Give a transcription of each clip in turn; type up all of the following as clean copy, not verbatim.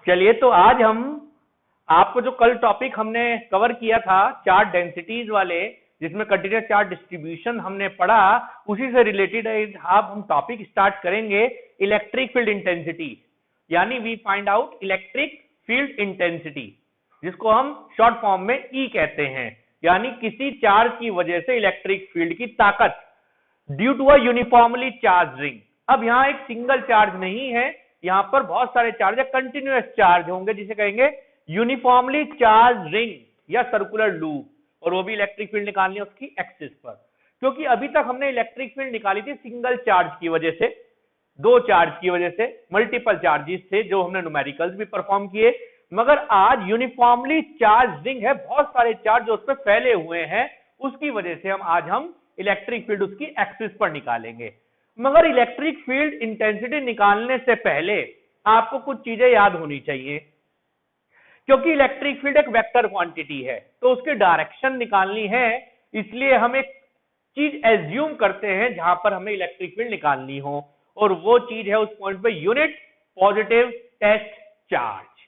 चलिए, तो आज हम आपको जो कल टॉपिक हमने कवर किया था चार्ज डेंसिटीज वाले, जिसमें कंटीन्यूअस चार्ज डिस्ट्रीब्यूशन हमने पढ़ा, उसी से रिलेटेड अब हम टॉपिक स्टार्ट करेंगे इलेक्ट्रिक फील्ड इंटेंसिटी। यानी we find out electric field intensity, जिसको हम शॉर्ट फॉर्म में ई कहते हैं। यानी किसी चार्ज की वजह से इलेक्ट्रिक फील्ड की ताकत due to a uniformly charge ring. अब यहाँ एक सिंगल चार्ज नहीं है, यहाँ पर बहुत सारे चार्ज है, कंटिन्यूअस चार्ज होंगे, जिसे कहेंगे यूनिफॉर्मली चार्ज रिंग या सर्कुलर लूप, और वो भी इलेक्ट्रिक फील्ड निकालनी है उसकी एक्सिस पर। क्योंकि अभी तक हमने इलेक्ट्रिक फील्ड निकाली थी सिंगल चार्ज की वजह से, दो चार्ज की वजह से, मल्टीपल चार्जेस थे जो हमने न्यूमेरिकल्स भी परफॉर्म किए। मगर आज यूनिफॉर्मली चार्ज रिंग है, बहुत सारे चार्ज उस पर फैले हुए हैं, उसकी वजह से आज हम इलेक्ट्रिक फील्ड उसकी एक्सिस पर निकालेंगे। मगर इलेक्ट्रिक फील्ड इंटेंसिटी निकालने से पहले आपको कुछ चीजें याद होनी चाहिए, क्योंकि इलेक्ट्रिक फील्ड एक वेक्टर क्वांटिटी है, तो उसकी डायरेक्शन निकालनी है। इसलिए हम एक चीज एज्यूम करते हैं जहां पर हमें इलेक्ट्रिक फील्ड निकालनी हो, और वो चीज है उस पॉइंट पे यूनिट पॉजिटिव टेस्ट चार्ज।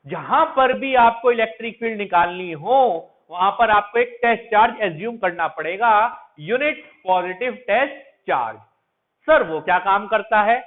जहां पर भी आपको इलेक्ट्रिक फील्ड निकालनी हो, वहां पर आपको एक टेस्ट चार्ज एज्यूम करना पड़ेगा, unit positive test charge. Sir वो क्या काम करता है?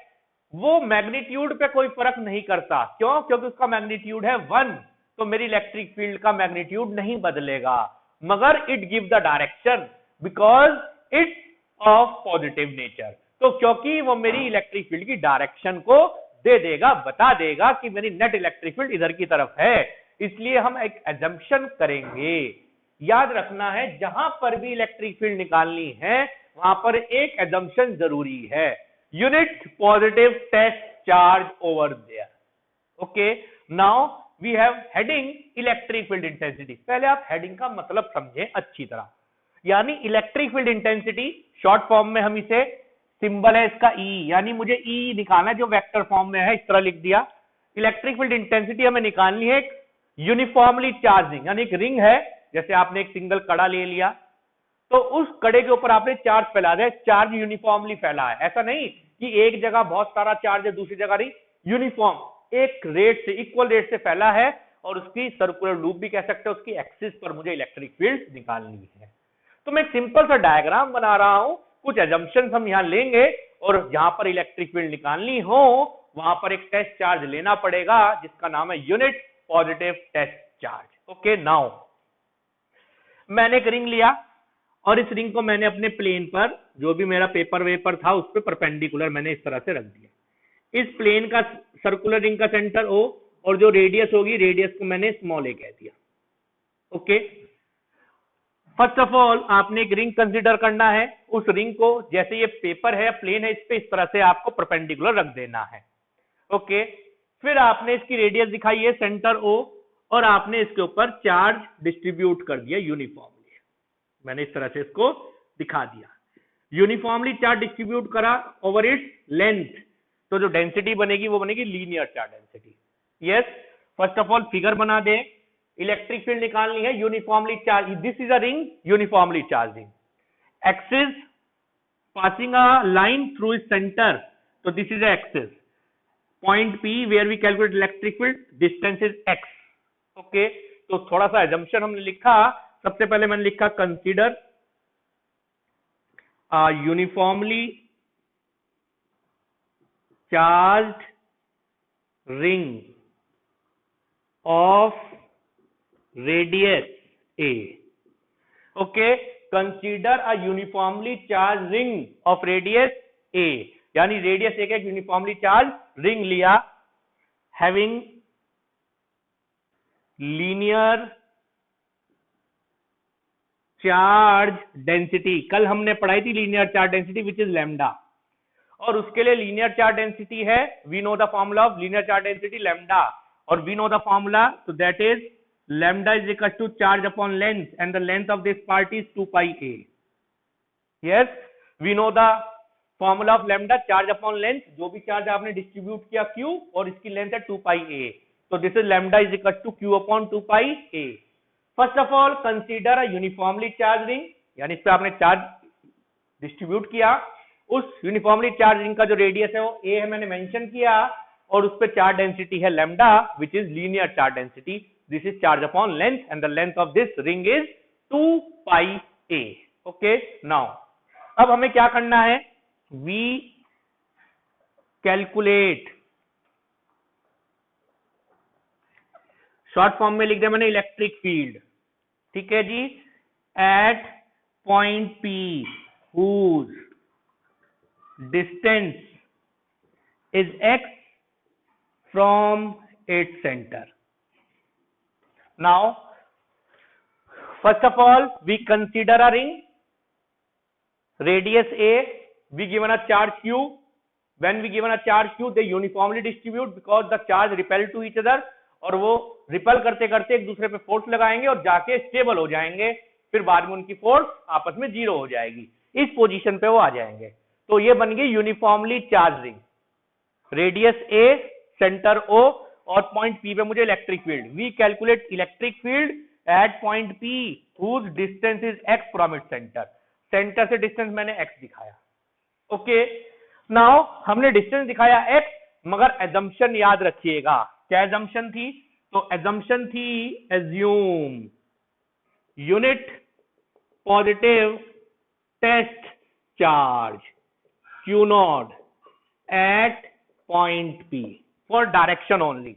वो मैग्नीट्यूड पे कोई फर्क नहीं करता। क्यों? क्योंकि उसका मैग्नीट्यूड है 1, तो मेरी इलेक्ट्रिक फील्ड का मैग्नीट्यूड नहीं बदलेगा, मगर it give the direction because it's of positive nature. तो क्योंकि वो मेरी इलेक्ट्रिक फील्ड की डायरेक्शन को दे देगा, बता देगा कि मेरी नेट इलेक्ट्रिक फील्ड इधर की तरफ है, इसलिए हम एक एजम्पशन करेंगे। याद रखना है, जहां पर भी इलेक्ट्रिक फील्ड निकालनी है वहां पर एक एजम्पशन जरूरी है, unit positive test charge over there. Okay, now we have heading electric field intensity. पहले आप हेडिंग का मतलब समझें अच्छी तरह। यानी electric field intensity short form में हम इसे, सिंबल है इसका ई, यानी मुझे ई निकालना है जो वेक्टर फॉर्म में है, इस तरह लिख दिया। इलेक्ट्रिक फील्ड इंटेंसिटी हमें निकालनी है एक यूनिफॉर्मली चार्जिंग, यानी एक रिंग है, जैसे आपने एक सिंगल कड़ा ले लिया, तो उस कड़े के ऊपर आपने चार्ज फैला दिया, चार्ज यूनिफॉर्मली फैला है। ऐसा नहीं कि एक जगह बहुत सारा चार्ज है, दूसरी जगह नहीं, यूनिफॉर्म एक रेट से, इक्वल रेट से फैला है, और उसकी सर्कुलर लूप भी कह सकते हैं, उसकी एक्सिस पर मुझे इलेक्ट्रिक फील्ड निकालनी है। तो मैं एक सिंपल सा डायग्राम बना रहा हूं, कुछ एजम्पशंस हम यहां लेंगे, और जहां पर इलेक्ट्रिक फील्ड निकालनी हो वहां पर एक टेस्ट चार्ज लेना पड़ेगा, जिसका नाम है unit positive test charge. Okay, now मैंने एक रिंग लिया, और इस रिंग को मैंने अपने प्लेन पर, जो भी मेरा पेपर वेपर था उस पर परपेंडिकुलर मैंने इस तरह से रख दिया। इस प्लेन का सर्कुलर रिंग का सेंटर O, और जो रेडियस होगी, रेडियस को मैंने स्मॉल a कह दिया। ओके, फर्स्ट ऑफ ऑल आपने एक रिंग कंसीडर करना है। उस रिंग को, जैसे ये पेपर है, प्लेन है, इस पे इस तरह से आपको परपेंडिकुलर रख देना है। ओके, फिर आपने इसकी रेडियस दिखाई है सेंटर O, और आपने इसके ऊपर चार्ज डिस्ट्रीब्यूट कर दिया यूनिफॉर्मली। मैंने इस तरह से इसको दिखा दिया, यूनिफॉर्मली चार्ज डिस्ट्रीब्यूट करा ओवर इट्स लेंथ, तो जो डेंसिटी बनेगी वो बनेगी linear charge density. Yes, first of all figure बना दे, इलेक्ट्रिक फील्ड निकालनी है uniformly charge, this is a ring uniformly charging, axis passing a line through its centre, तो this is axis, point P where we calculate electric field, distance is x। Okay, तो थोड़ा सा assumption हमने लिखा। सबसे पहले मैंने लिखा consider uniformly charged ring of radius a। Okay, consider a uniformly charge ring of radius a, यानी रेडियस a का एक यूनिफॉर्मली चार्ज रिंग लिया, हैविंग लीनियर चार्ज डेंसिटी। कल हमने पढ़ाई थी linear charge density which is lambda, और उसके लिए लीनियर चार्ज डेंसिटी है, we know the formula of linear charge density lambda, और we know the formula, so that is lambda is equal to charge upon length, and the length of this part is 2 pi a. Yes, we know the formula of lambda, charge upon length, जो भी charge आपने distribute किया Q, और इसकी length है 2 pi a, so this is lambda is equal to Q upon 2 pi a. First of all consider a uniformly charge ring, यानी इस पे आपने चार्ज डिस्ट्रीब्यूट किया, उस यूनिफॉर्मली चार्ज रिंग का जो रेडियस है वो a है, मैंने मेंशन किया, और उस पे चार्ज डेंसिटी है lambda which is linear charge density. This is charge upon length and the length of this ring is 2 pi a. Okay, now अब हमें क्या करना है, वी कैलकुलेट, शॉर्ट फॉर्म में लिख दिया मैंने इलेक्ट्रिक फील्ड. ठीक है जी, at point P whose distance is x from its center. Now first of all we consider a ring, radius a, we given a charge q. When we given a charge q they uniformly distribute because the charge repel to each other, और वो ripple करते करते एक दूसरे पे force लगाएंगे और जाके स्टेबल हो जाएंगे, फिर बाद में उनकी फोर्स आपस में जीरो हो जाएगी, इस पोजीशन पे वो आ जाएंगे. तो ये बन गई uniformly charge ring, radius a, centre O, और पॉइंट पी पे मुझे electric field. We calculate electric field at point P whose distance is x from its center. Centre से डिस्टेंस मैंने x दिखाया. ओके, नाउ हमने डिस्टेंस दिखाया x, मगर assumption याद रखिएगा. क्या एजम्पशन थी? तो एजम्पशन थी assume unit positive test charge q not at point P for direction only.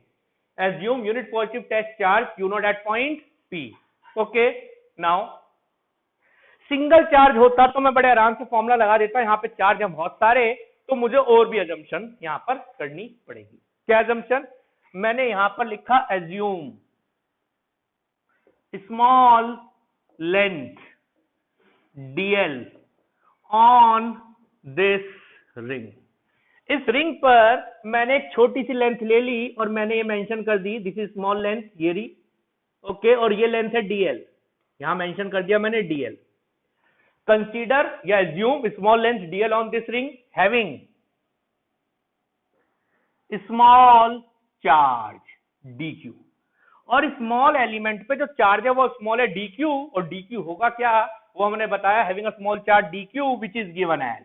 Assume unit positive test charge q naught at point P. Okay, now single charge होता तो मैं बड़े आराम से फॉर्मूला लगा देता. यहाँ पे चार्ज है बहुत सारे, तो मुझे और भी assumption यहाँ पर करनी पड़ेगी. क्या assumption? मैंने यहाँ पर लिखा assume small length dl on this ring. इस रिंग पर मैंने एक छोटी सी लेंथ ले ली और मैंने ये मेंशन कर दी दिस इज स्मॉल लेंथ, ये रही. ओके, और ये लेंथ है dl, यहां मेंशन कर दिया मैंने dl. कंसीडर या assume small length dl on this ring having small charge dq. और स्मॉल एलिमेंट पे जो चार्ज है वो स्मॉल है dq, और dq होगा क्या, वो हमने बताया having a small charge dq which is given as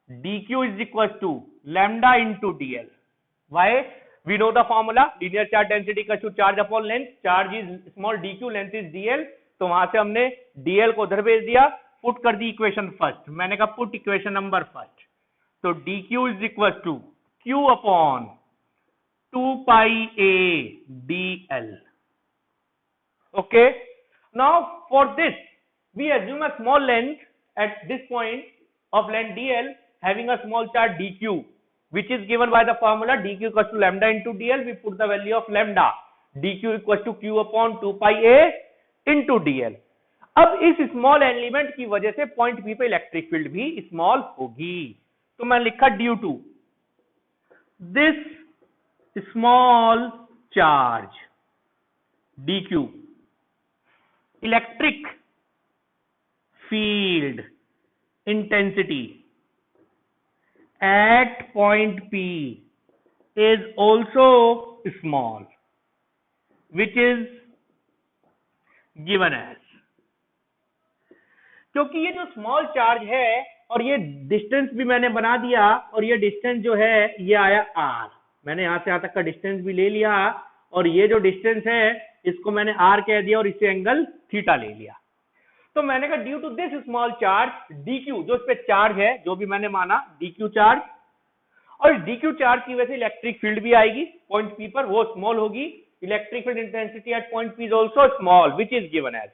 dq is equals to lambda into dl. Why? We know the formula, linear charge density equals to charge upon length. Charge is small dq, length is dl. तो वहां से हमने dl को उधर भेज दिया, put कर the equation first. मैंने कहा पुट इक्वेशन नंबर फर्स्ट. तो dq is equals to q upon 2 pi a dl. Okay. Now for this we assume a small length at this point of length dl having a small charge dq which is given by the formula dq equals to lambda into dl. We put the value of lambda, dq equals to q upon 2 pi a into dl. अब इस small element की वजह से point P पे electric field भी small होगी. तो मैं लिखा due to this small charge dq electric field intensity at point P is also small, which is given as. क्योंकि ये जो स्मॉल चार्ज है और ये डिस्टेंस भी मैंने बना दिया, और ये डिस्टेंस जो है ये आया r, मैंने यहां से यहां तक का डिस्टेंस भी ले लिया, और ये जो डिस्टेंस है इसको मैंने r कह दिया और इसे एंगल थीटा ले लिया. तो मैंने कहा due to this small charge dq, जो इस पे चार्ज है जो भी मैंने माना dq चार्ज, और dq चार्ज की वजह से इलेक्ट्रिक फील्ड भी आएगी पॉइंट P पर, वो स्मॉल होगी. Electric field intensity at point P is also small which is given as,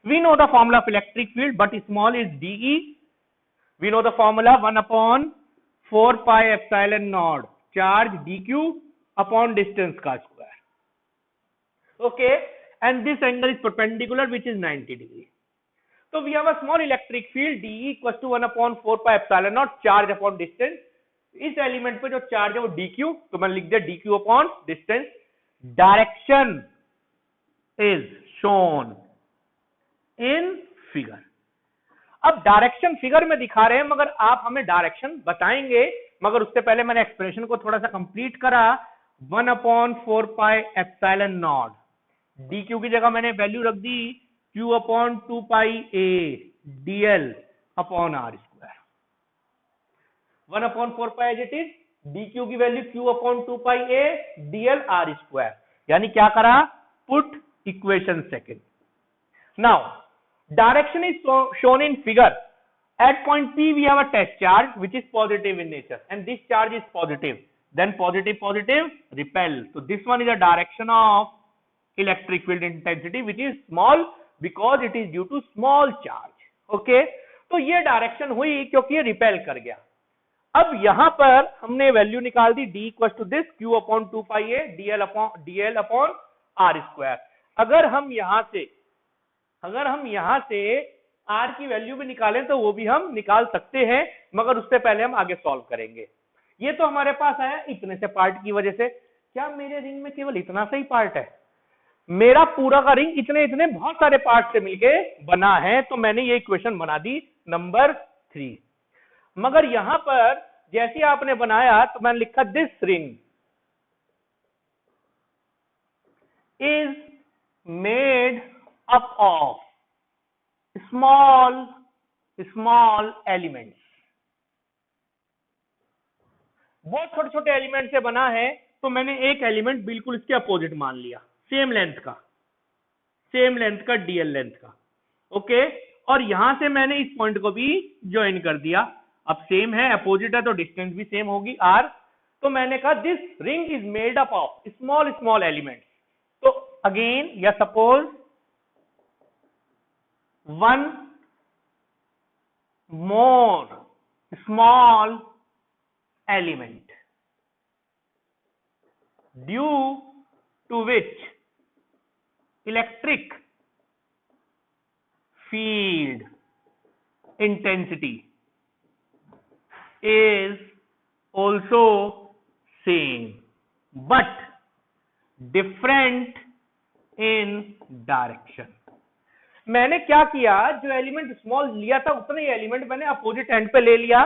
we know the formula of electric field but small is de. We know the formula 1/4 pi epsilon naught charge dq upon distance का square. Okay, and this angle is perpendicular which is 90 degree. So we have a small electric field dE equals to 1/4 pi epsilon naught charge upon distance. इस element पे जो charge है वो dq, तो मैंने लिख दिया dq upon distance. Direction is shown in figure. अब डायरेक्शन फिगर में दिखा रहे हैं, मगर आप हमें डायरेक्शन बताएंगे, मगर उससे पहले मैंने एक्सप्रेशन को थोड़ा सा कंप्लीट करा. 1/4 pi epsilon naught dq की जगह मैंने वैल्यू रख दी q upon 2 pi a dl upon r square. 1/4 as it is, dq की value q/2πa dl r square, यानी क्या करा, put equation second. Now direction is shown in figure. At point P we have a test charge which is positive in nature and this charge is positive, then positive repel. So this one is a direction of electric field intensity which is small because it is due to small charge. Okay, तो ये direction हुई क्योंकि ये repel कर गया. अब यहां पर हमने वैल्यू निकाल दी d equal to this q/2πa dl upon r square. अगर हम यहां से r की वैल्यू भी निकालें तो वो भी हम निकाल सकते हैं, मगर उससे पहले हम आगे सॉल्व करेंगे. ये तो हमारे पास आया इतने से पार्ट की वजह से. क्या मेरे रिंग में केवल इतना सा ही पार्ट है? मेरा पूरा का रिंग इतने बहुत सारे पार्ट से मिलके बना है, तो मैंने ये इक्वेशन बना दी नंबर 3. मगर यहां पर जैसे आपने बनाया तो मैंने लिखा this ring is made up of small elements. बहुत छोटे छोटे एलिमेंट से बना है, तो मैंने एक एलिमेंट बिल्कुल इसके अपोजिट मान लिया, सेम लेंथ का डीएल लेंथ का. ओके, और यहां से मैंने इस पॉइंट को भी ज्वाइन कर दिया. अब सेम है, अपोजिट है तो डिस्टेंस भी सेम होगी r. तो मैंने कहा this ring is made up of small elements. तो अगेन या suppose one more small element due to which electric field intensity is also same but different in direction. मैंने क्या किया, जो एलिमेंट स्मॉल लिया था उतना ही एलिमेंट मैंने अपोजिट एंड पे ले लिया.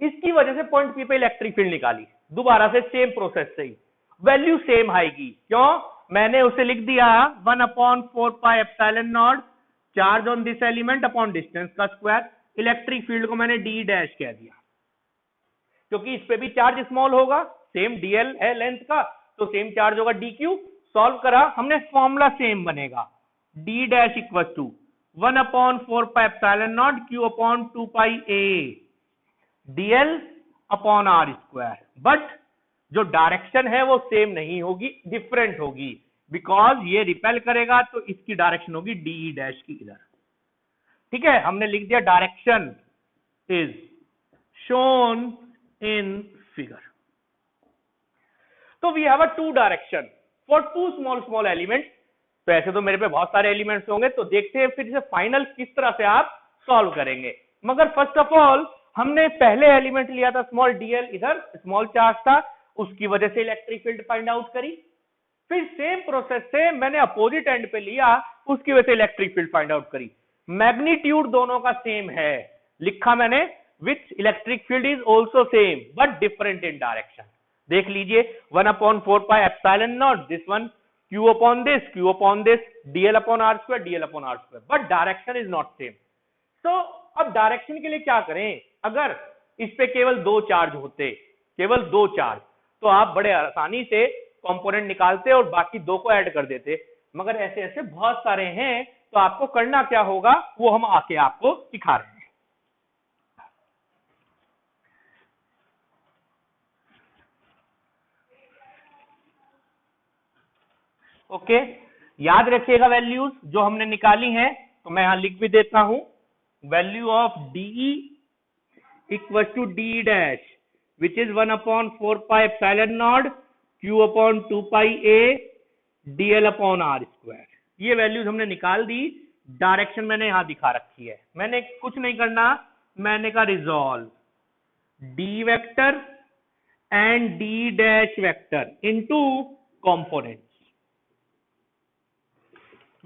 इसकी वजह से पॉइंट पी पे इलेक्ट्रिक फील्ड निकाली. दोबारा से सेम प्रोसेस से ही वैल्यू सेम आएगी. क्यों? मैंने उसे लिख दिया 1/4πε0 charge on this element upon distance का स्क्वायर. इलेक्ट्रिक फील्ड को मैंने d डैश कह दिया क्योंकि इस पे भी चार्ज स्मॉल होगा, सेम dl है लेंथ का, तो सेम चार्ज होगा dq. सॉल्व करा हमने, फॉर्मूला सेम बनेगा, d dash equal to 1/4πε0 q/2πa dl upon r square. But जो डायरेक्शन है वो सेम नहीं होगी, डिफरेंट होगी, बिकॉज ये रिपेल करेगा तो इसकी डायरेक्शन होगी d डैश की इधर. ठीक है, हमने लिख दिया direction is shown in figure. तो we have a two direction for two small element. तो ऐसे तो मेरे पे बहुत सारे एलिमेंट्स होंगे, तो देखते हैं फिर इसे फाइनल किस तरह से आप सॉल्व करेंगे. मगर फर्स्ट ऑफ ऑल हमने पहले एलिमेंट लिया था स्मॉल डीएल, इधर स्मॉल चार्ज था, उसकी वजह से इलेक्ट्रिक फील्ड फाइंड आउट करी. फिर सेम प्रोसेस से मैंने अपोजिट एंड पे लिया, उसकी वजह से इलेक्ट्रिक फील्ड फाइंड आउट करी. मैग्नीट्यूड दोनों का सेम है, लिखा मैंने which electric field is also same but different in direction. देख लीजिए 1/4πε0 this one q upon this dl upon r square but direction is not same. So अब direction के लिए क्या करें? अगर इस पे केवल दो चार्ज तो आप बड़े आसानी से कंपोनेंट निकालते और बाकी दो को ऐड कर देते, मगर ऐसे ऐसे बहुत सारे हैं, तो आपको करना क्या होगा वो हम आके आपको सिखा रहे हैं. ओके, याद रखिएगा वैल्यूज जो हमने निकाली हैं, तो मैं यहां लिख भी देता हूं. Value of d E equal to d dash which is 1/4πε0 q/2πa dl upon r square. ये वैल्यूज हमने निकाल दी. डायरेक्शन मैंने यहां दिखा रखी है. मैंने कुछ नहीं करना, मैंने कहा resolve D vector and D dash vector into components.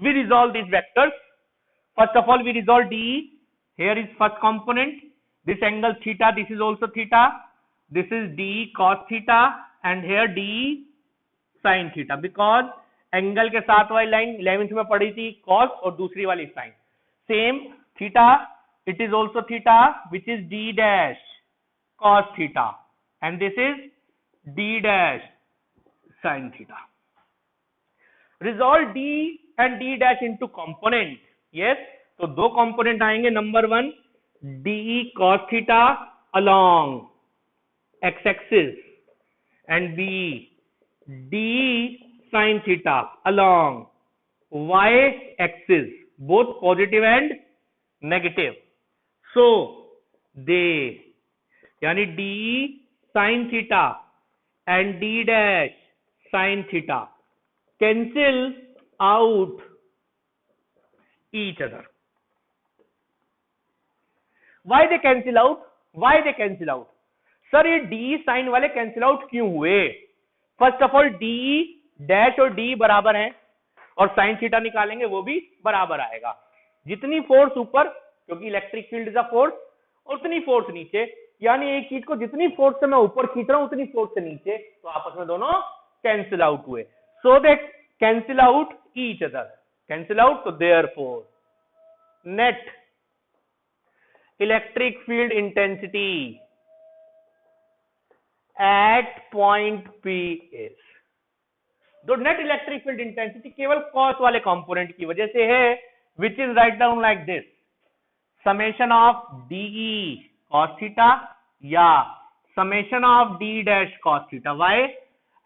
We resolve these vectors. First of all, we resolve d. Here is first component. This angle theta, this is also theta. This is d cos theta and here d sin theta. Because angle के साथ वाली line 11th में पढ़ी थी cos और दूसरी वाली sin. Same theta, it is also theta which is d dash cos theta and this is d dash sin theta. Resolve d and d dash into component. Yes, तो दो component आएंगे. Number 1 de cos theta along x axis and b de sin theta along y axis, both positive and negative. So they, यानी d sin theta and d dash sin theta cancel out each other. Why they cancel out? Why they cancel out? Sir ये d sin वाले cancel out क्यों हुए? First of all d dash और d बराबर हैं और sine theta निकालेंगे वो भी बराबर आएगा. जितनी फोर्स ऊपर, क्योंकि electric field is a force, उतनी फोर्स नीचे, यानी एक चीज को जितनी फोर्स से मैं ऊपर खींच रहा हूं उतनी फोर्स से नीचे, तो आपस में दोनों कैंसिल आउट हुए. So they cancel out each other. Cancel out, तो therefore net electric field intensity at point P is, तो नेट इलेक्ट्रिक फील्ड इंटेंसिटी केवल कॉस वाले कंपोनेंट की वजह से है, which is right down like this, summation of dE cos theta या summation of d dash cos theta. Why?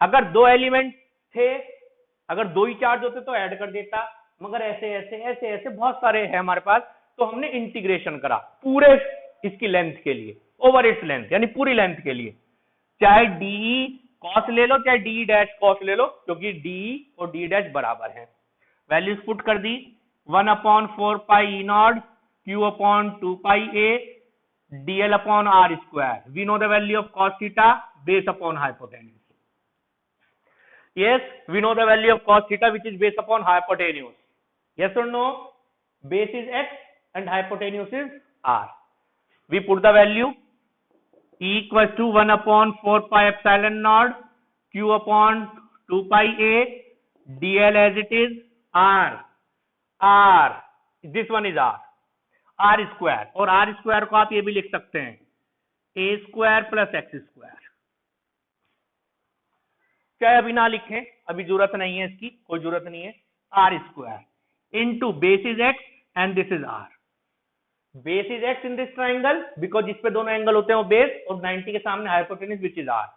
अगर दो एलिमेंट थे, अगर दो ही चार्ज होते तो ऐड कर देता, मगर ऐसे ऐसे ऐसे ऐसे बहुत सारे हैं हमारे पास, तो हमने इंटीग्रेशन करा पूरे इसकी लेंथ के लिए, ओवर इट्स लेंथ, यानी पूरी लेंथ के लिए. चाहे dE cos ले लो चाहे d डैश cos ले लो, क्योंकि d और d डैश बराबर हैं. वैल्यूज पुट कर दी. 1/4 pi E naught q upon 2 pi a dl upon r square. We know the value of cos theta base upon hypotenuse. Yes, we know the value of cos theta which is based upon hypotenuse. Yes or no? Base is x and hypotenuse is r. We put the value E equals to 1/4 pi epsilon naught q upon 2 pi a dl as it is r. This one is r square, और r square को आप ये भी लिख सकते हैं a square plus x square. क्या अभी ना लिखें, अभी जरूरत नहीं है इसकी, कोई जरूरत नहीं है. r square into base is x and this is r. Base is x in this triangle because इस पे दोनों एंगल होते हैं वो बेस, और 90 के सामने हाइपोटेन्यूज विच इज r.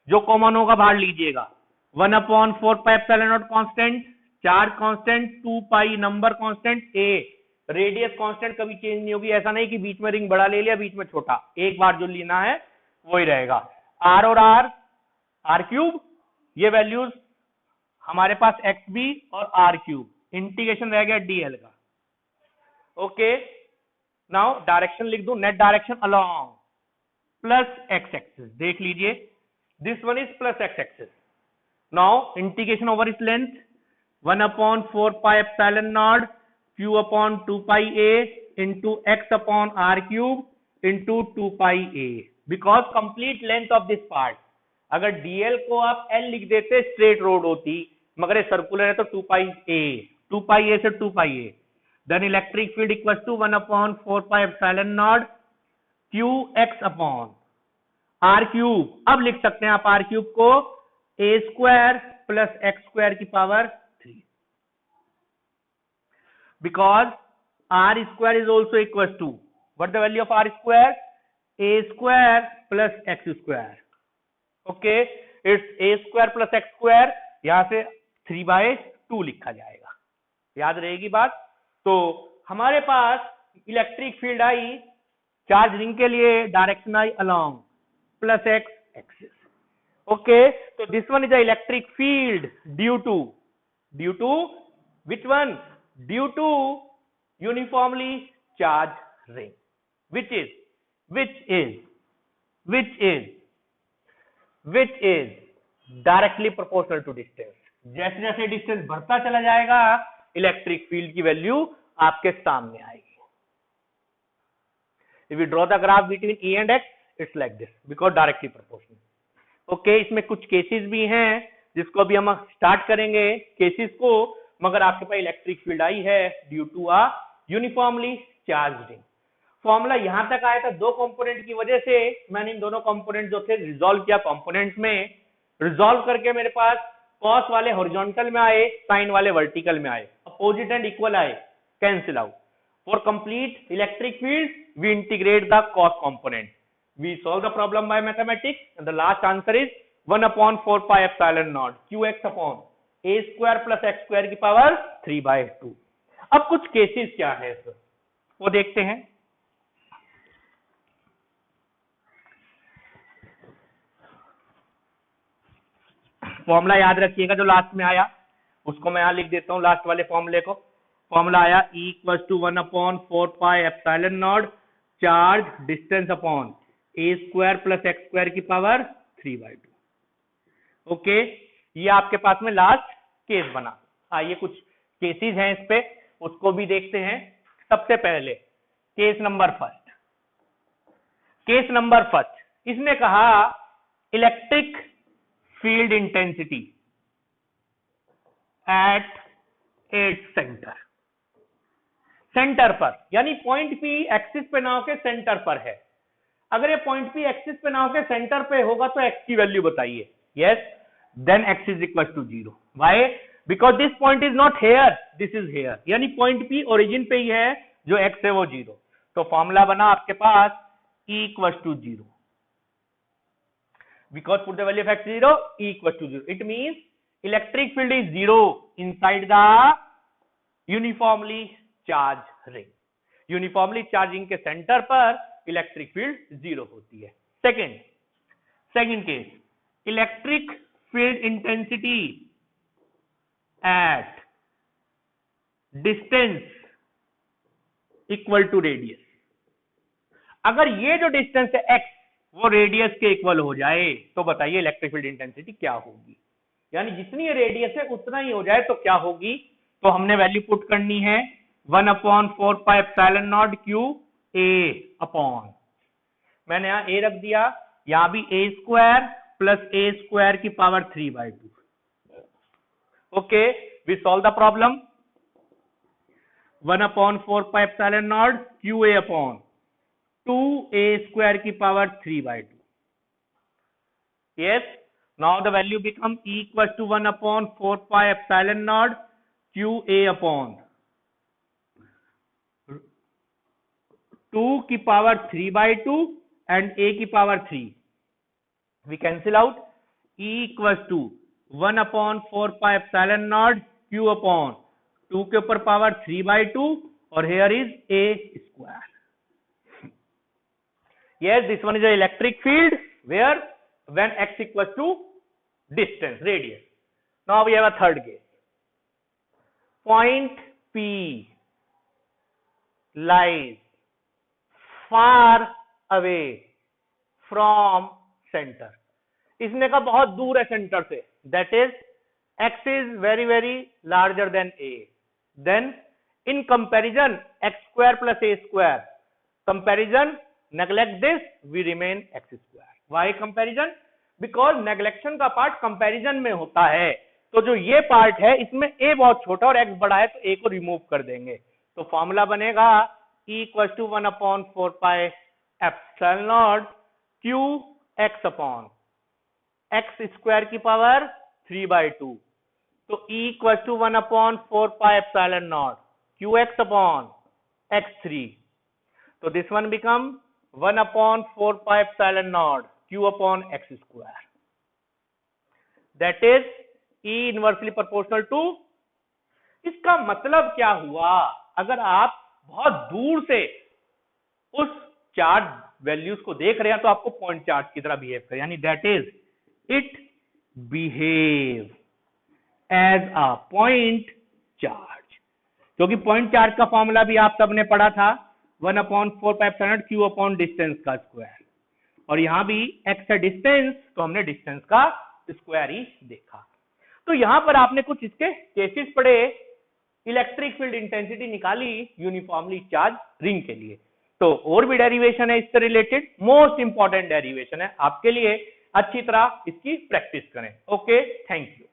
जो कॉमन होगा बाहर लीजिएगा. 1/4 pi epsilon naught constant, charge constant, 2 pi number constant, a radius constant कभी चेंज नहीं होगी. ऐसा नहीं कि बीच में रिंग बड़ा ले लिया बीच में छोटा, एक बार जो लेना है वही रहेगा. r और r क्यूब, ये वैल्यूज हमारे पास xb और r क्यूब, इंटीग्रेशन रह गया dl का. ओके, नाउ डायरेक्शन लिख दो. Net direction along plus x axis, देख लीजिए this one is plus x axis. Now integration over इस length 1/4 pi epsilon naught q upon 2 pi a into x upon r cube into 2 pi a, because complete length of this part. अगर dl को आप l लिख देते straight road होती, मगर ये circular है तो 2 pi a से 2 pi a. Then electric field equals to 1/4 pi epsilon naught q x upon r cube. अब लिख सकते हैं आप r cube को a square plus x square की power 3, because r square is also equals to, what the value of r square? a square plus x square. Okay, it's a square plus x square, यहां से 3/2 लिखा जाएगा. याद रहेगी बात. तो हमारे पास इलेक्ट्रिक फील्ड आई, चार्ज रिंग के लिए डायरेक्शन आई along plus x axis. Okay, तो this one is a electric field due to which one? Due to uniformly charge ring which is directly proportional to distance. जैसे जैसे distance बढ़ता चला जाएगा इलेक्ट्रिक फील्ड की वैल्यू आपके सामने आएगी. If we draw the graph between E and X, it's like this because directly proportional. Okay, इसमें कुछ केसेस भी हैं जिसको अभी हम स्टार्ट करेंगे केसेस को, मगर आपके पास इलेक्ट्रिक फील्ड आई है due to a uniformly charge ring. Formula यहां तक आया था दो कंपोनेंट की वजह से। मैंने इन दोनों कंपोनेंट जो थे रिजॉल्व किया कंपोनेंट्स में, रिजॉल्व करके मेरे पास कॉस वाले हॉरिजॉन्टल में आए, साइन वाले वर्टिकल में आए, अपोजिट एंड इक्वल आए, cancel out. For complete electric field we integrate the cos component, we solve the problem by mathematics and the last answer is 1/4 pi epsilon naught qx upon a square plus x square की power 3/2। अब कुछ cases क्या है sir वो देखते हैं। Formula याद रखिएगा जो लास्ट में आया, उसको मैं यहां लिख देता हूं लास्ट वाले फॉर्मूले को। फॉर्मूला आया E = 1/4 pi epsilon naught charge distance upon a square plus x square की पावर 3/2। ओके, ये आपके पास में लास्ट केस बना। आइए कुछ केसेस हैं इस पे, उसको भी देखते हैं। सबसे पहले case number first. Case number first, इसने कहा electric field intensity at its centre, centre पर, यानी पॉइंट पी एक्सिस पे ना होके सेंटर पर है। अगर ये पॉइंट पी एक्सिस पे ना होके सेंटर पे होगा तो एक्स की वैल्यू बताइए। Yes, then x is equal to 0। Why? Because this point is not here, this is here, यानी पॉइंट पी ओरिजिन पे ही है, जो एक्स है वो 0। तो फॉर्मूला बना आपके पास E = 0। Because put the value of x 0, E = 0. It means electric field is 0 inside the uniformly charged ring. Uniformly charging के सेंटर पर इलेक्ट्रिक फील्ड 0 होती है। Second case, electric field intensity at distance equal to radius. अगर ये जो distance है x वो radius के इक्वल हो जाए तो बताइए इलेक्ट्रिक फील्ड इंटेंसिटी क्या होगी। यानी जितनी रेडियस है उतना ही हो जाए तो क्या होगी। तो हमने वैल्यू पुट करनी है 1/4 pi epsilon naught q a upon, मैंने यहां a रख दिया, यहां भी a square plus a square की power 3/2। Okay, we solve the problem. 1/4 pi epsilon naught q a upon 2a square की power 3/2। Yes, now the value become E = 1/4 pi epsilon naught qa upon 2 की power 3/2 and a की power 3। We cancel out। E = 1/4 pi epsilon naught q upon 2 के ऊपर power 3/2 और here is a square। Yes, this one is an electric field where when x equals to distance, radius. Now we have a third case. Point P lies far away from center. इसने कहा बहुत दूर है centre से, that is x is very larger than a. Then in comparison x square plus a square, comparison neglect this, we remain x square। why comparison? because neglection का part comparison में होता है, तो जो ये पार्ट है इसमें a बहुत छोटा और x बड़ा है तो a को रिमूव कर देंगे। तो फॉर्मूला बनेगा E = 1/4 pi epsilon naught q x upon x square की पावर 3/2। तो E = 1/4 pi epsilon naught qx upon x3। तो this one become 1/4 pi epsilon naught q upon x square। That is E inversely proportional to। इसका मतलब क्या हुआ, अगर आप बहुत दूर से उस चार्ज वैल्यूज को देख रहे हैं तो आपको पॉइंट चार्ज की तरह बिहेव करे, यानी that is it behave as a point charge. क्योंकि पॉइंट चार्ज का फॉर्मूला भी आप सबने पढ़ा था 1/4 pi epsilon naught q upon distance का स्क्वायर, और यहां भी x है डिस्टेंस तो हमने डिस्टेंस का स्क्वायर ही देखा। तो यहां पर आपने कुछ इसके केसेस पढ़े, इलेक्ट्रिक फील्ड इंटेंसिटी निकाली यूनिफॉर्मली चार्ज रिंग के लिए। तो और भी डेरिवेशन है इससे रिलेटेड, मोस्ट इंपॉर्टेंट डेरिवेशन है आपके लिए, अच्छी तरह इसकी प्रैक्टिस करें। Okay, thank you.